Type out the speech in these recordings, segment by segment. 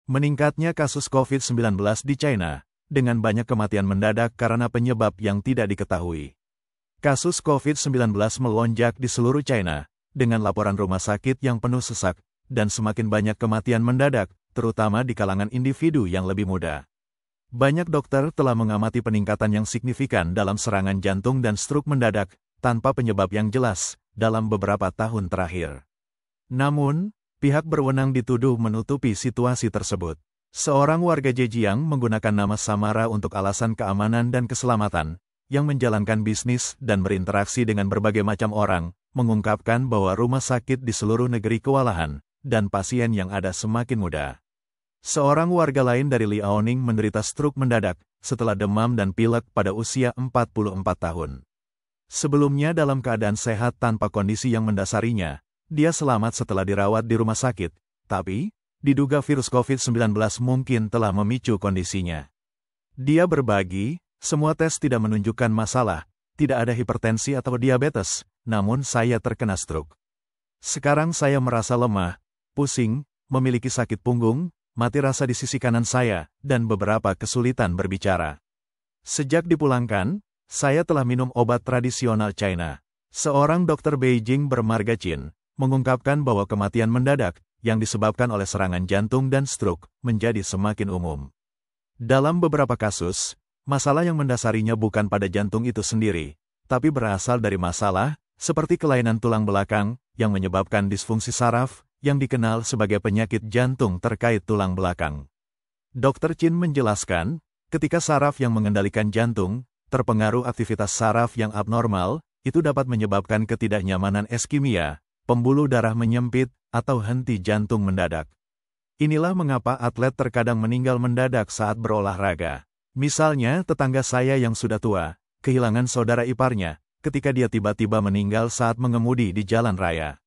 Meningkatnya kasus COVID-19 di China, dengan banyak kematian mendadak karena penyebab yang tidak diketahui. Kasus COVID-19 melonjak di seluruh China, dengan laporan rumah sakit yang penuh sesak, dan semakin banyak kematian mendadak, terutama di kalangan individu yang lebih muda. Banyak dokter telah mengamati peningkatan yang signifikan dalam serangan jantung dan stroke mendadak, tanpa penyebab yang jelas, dalam beberapa tahun terakhir. Namun, pihak berwenang dituduh menutupi situasi tersebut. Seorang warga Zhejiang menggunakan nama samara untuk alasan keamanan dan keselamatan, yang menjalankan bisnis dan berinteraksi dengan berbagai macam orang, mengungkapkan bahwa rumah sakit di seluruh negeri kewalahan, dan pasien yang ada semakin muda. Seorang warga lain dari Liaoning menderita stroke mendadak, setelah demam dan pilek pada usia 44 tahun. Sebelumnya dalam keadaan sehat tanpa kondisi yang mendasarinya, dia selamat setelah dirawat di rumah sakit, tapi diduga virus COVID-19 mungkin telah memicu kondisinya. Dia berbagi, semua tes tidak menunjukkan masalah, tidak ada hipertensi atau diabetes, namun saya terkena stroke. Sekarang saya merasa lemah, pusing, memiliki sakit punggung, mati rasa di sisi kanan saya, dan beberapa kesulitan berbicara. Sejak dipulangkan, saya telah minum obat tradisional China. Seorang dokter Beijing bermarga Qin mengungkapkan bahwa kematian mendadak yang disebabkan oleh serangan jantung dan stroke menjadi semakin umum. Dalam beberapa kasus, masalah yang mendasarinya bukan pada jantung itu sendiri, tapi berasal dari masalah seperti kelainan tulang belakang yang menyebabkan disfungsi saraf yang dikenal sebagai penyakit jantung terkait tulang belakang. Dr. Qin menjelaskan, ketika saraf yang mengendalikan jantung terpengaruh aktivitas saraf yang abnormal, itu dapat menyebabkan ketidaknyamanan iskemia, pembuluh darah menyempit, atau henti jantung mendadak. Inilah mengapa atlet terkadang meninggal mendadak saat berolahraga. Misalnya tetangga saya yang sudah tua, kehilangan saudara iparnya, ketika dia tiba-tiba meninggal saat mengemudi di jalan raya.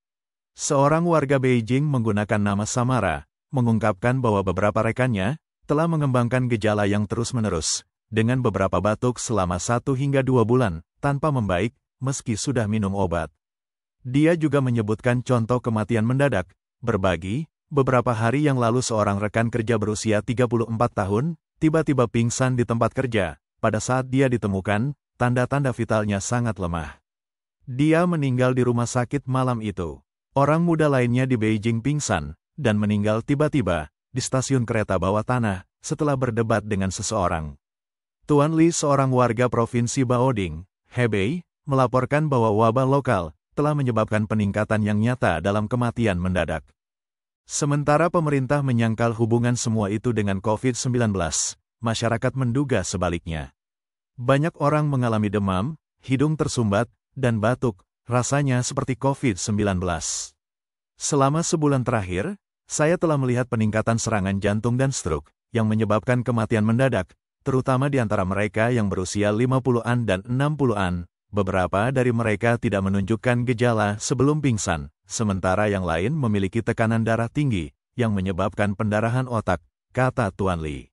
Seorang warga Beijing menggunakan nama samara, mengungkapkan bahwa beberapa rekannya telah mengembangkan gejala yang terus-menerus, dengan beberapa batuk selama 1 hingga 2 bulan, tanpa membaik, meski sudah minum obat. Dia juga menyebutkan contoh kematian mendadak, berbagi, beberapa hari yang lalu seorang rekan kerja berusia 34 tahun, tiba-tiba pingsan di tempat kerja, pada saat dia ditemukan, tanda-tanda vitalnya sangat lemah. Dia meninggal di rumah sakit malam itu. Orang muda lainnya di Beijing pingsan, dan meninggal tiba-tiba, di stasiun kereta bawah tanah, setelah berdebat dengan seseorang. Tuan Li, seorang warga provinsi Baoding, Hebei, melaporkan bahwa wabah lokal telah menyebabkan peningkatan yang nyata dalam kematian mendadak. Sementara pemerintah menyangkal hubungan semua itu dengan COVID-19, masyarakat menduga sebaliknya. Banyak orang mengalami demam, hidung tersumbat, dan batuk, rasanya seperti COVID-19. Selama sebulan terakhir, saya telah melihat peningkatan serangan jantung dan stroke, yang menyebabkan kematian mendadak, terutama di antara mereka yang berusia 50-an dan 60-an. Beberapa dari mereka tidak menunjukkan gejala sebelum pingsan, sementara yang lain memiliki tekanan darah tinggi, yang menyebabkan pendarahan otak, kata Tuan Li.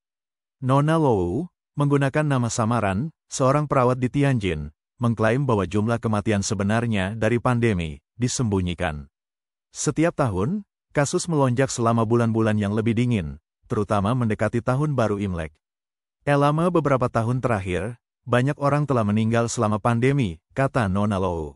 Nona Lou, menggunakan nama samaran, seorang perawat di Tianjin, mengklaim bahwa jumlah kematian sebenarnya dari pandemi disembunyikan. Setiap tahun, kasus melonjak selama bulan-bulan yang lebih dingin, terutama mendekati tahun baru Imlek. Selama beberapa tahun terakhir, banyak orang telah meninggal selama pandemi, kata Nona Lou.